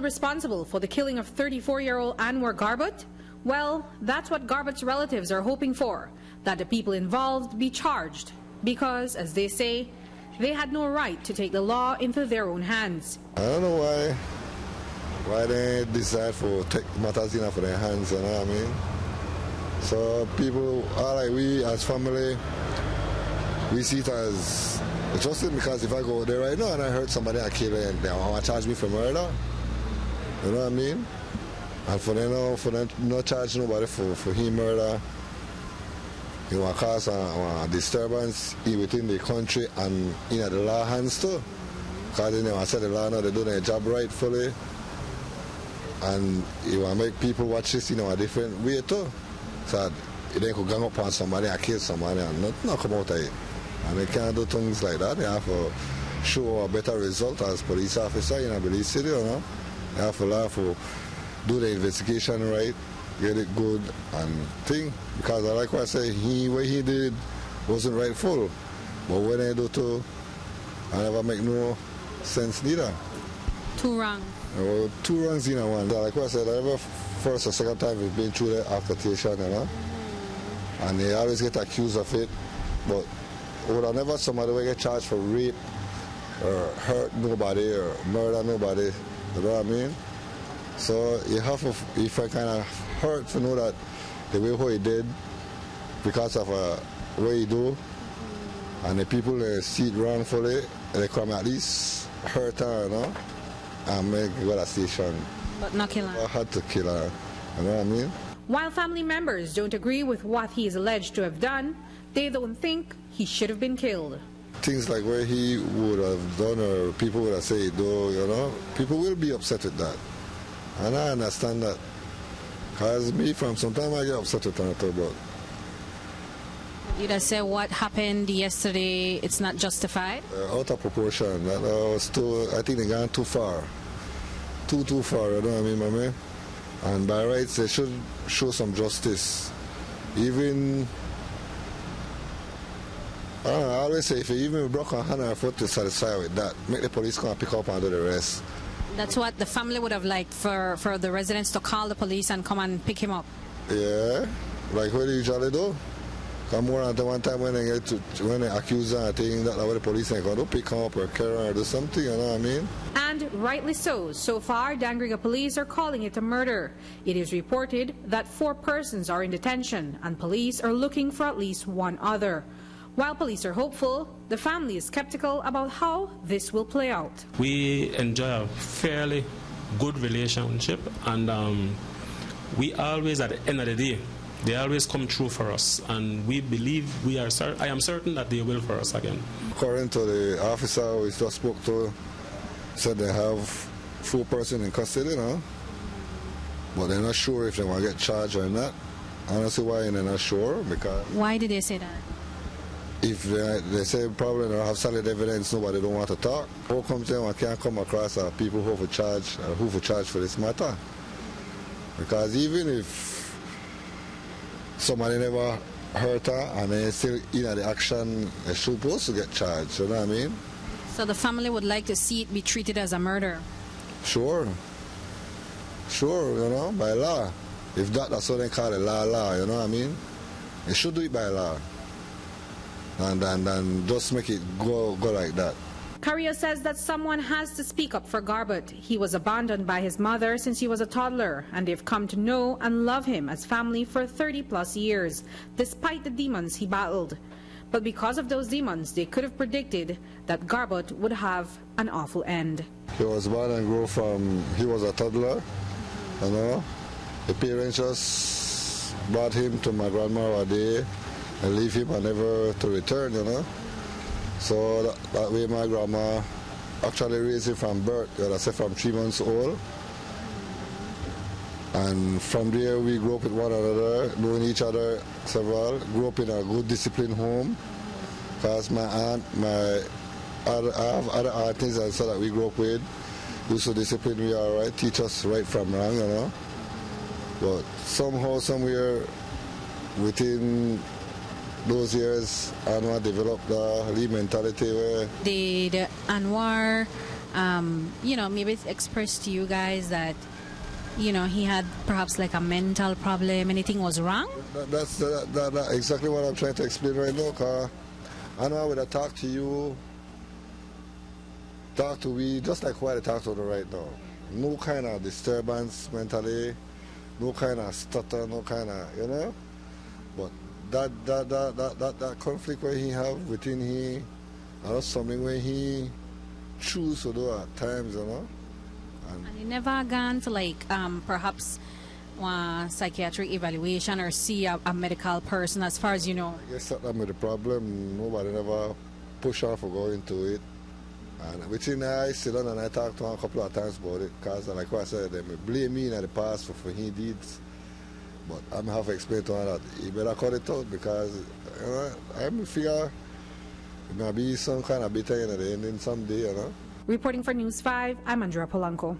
responsible for the killing of 34-year-old Anwar Garbutt? Well, that's what Garbutt's relatives are hoping for, that the people involved be charged. Because, as they say, they had no right to take the law into their own hands. I don't know why they decide to take matters into their hands, you know what I mean? So people are like, we as family, we see it as justice, because if I go there right now and I hurt somebody, I kill them, they want to charge me for murder. You know what I mean? And for them not charge nobody for him murder, it will cause a disturbance within the country and in the law hands too. Because they never said the law now, they do their job rightfully. And it will make people watch this in a different way too. So they could gang up on somebody and kill somebody and not come out of it. And they can't do things like that. They have to show a better result as police officer in a Belize City, you know. They have to do the investigation right, get it good and think. Because like what I say, what he did wasn't rightful. But when they do too, I never make no sense neither. Two wrong. Well, two wrongs in one. Like what I said, I never first or second time we've been through the accusation, you know. And they always get accused of it. But would I never somebody will get charged for rape or hurt nobody or murder nobody, you know what I mean? So you have to, if I kind of hurt to know that the way how he did, because of what he do, and the people see it wrongfully, they come at least hurt her, you know, and make her a station. But not kill her. I had to kill her, you know what I mean? While family members don't agree with what he is alleged to have done, they don't think he should have been killed. Things like what he would have done or people would have said, though, you know, people will be upset with that. And I understand that. Because me, from sometimes I get upset with that, but you just say what happened yesterday, it's not justified? Out of proportion. That was too, I think they gone too far. Too far, you know what I mean, my man? And by rights, they should show some justice. Even, I don't know, I always say, if you even broke a hand or a foot to satisfy with that, make the police come and pick up and do the rest. That's what the family would have liked, for the residents to call the police and come and pick him up. Yeah, like what they usually do. Come more than one time when they accuse her, thinking that the police ain't going to pick him up or carry her or do something, you know what I mean? And rightly so. So far, Dangriga police are calling it a murder. It is reported that 4 persons are in detention and police are looking for at least one other. While police are hopeful, the family is skeptical about how this will play out. We enjoy a fairly good relationship, and we always, at the end of the day, they always come true for us, and we believe, I am certain that they will for us again. According to the officer we just spoke to, said they have 4 persons in custody, you know, but they're not sure if they want to get charged or not. Honestly, why they're not sure, because... Why did they say that? If they say probably they don't have solid evidence, nobody don't want to talk. How come they can't come across people who for charge for this matter? Because even if somebody never hurt her and they still in the action, they're supposed to get charged, you know what I mean? So the family would like to see it be treated as a murder? Sure, you know, by law. If that's what they call it, law, you know what I mean? They should do it by law. And just make it go like that. Carrier says that someone has to speak up for Garbutt. He was abandoned by his mother since he was a toddler, and they've come to know and love him as family for 30+ years, despite the demons he battled. But because of those demons, they could have predicted that Garbutt would have an awful end. He was born and grew from, he was a toddler, you know. The parents just brought him to my grandma one day and leave him and never to return, you know. So that way my grandma actually raised him from birth, you know, I said from 3 months old. And from there we grew up with one another, knowing each other several, grew up in a good disciplined home. Because my aunt, I have other aunties and so that we grew up with, used to discipline me all right, teach us right from wrong, you know. But somehow, somewhere within those years, Anwar developed the mentality where... Did Anwar you know, maybe expressed to you guys that, you know, he had perhaps like a mental problem, anything was wrong? That's exactly what I'm trying to explain right now, because I know I would have talked to you, talk to we, just like who I talk to right now. No kind of disturbance mentally, no kind of stutter, no kind of, you know. But that conflict where he have within he, and that's something where he choose to do at times, you know. And you never gone to like perhaps psychiatric evaluation or see a medical person, as far as you know? I guess that with the problem, nobody never push off or go into it. And within I sit down and I talk to him a couple of times about it, because like what I said, they may blame me in the past for he deeds. But I'm have to explain to him that he better cut it out, because you know, I figure it may be some kind of bitter in the ending someday, you know. Reporting for News 5, I'm Andrea Polanco.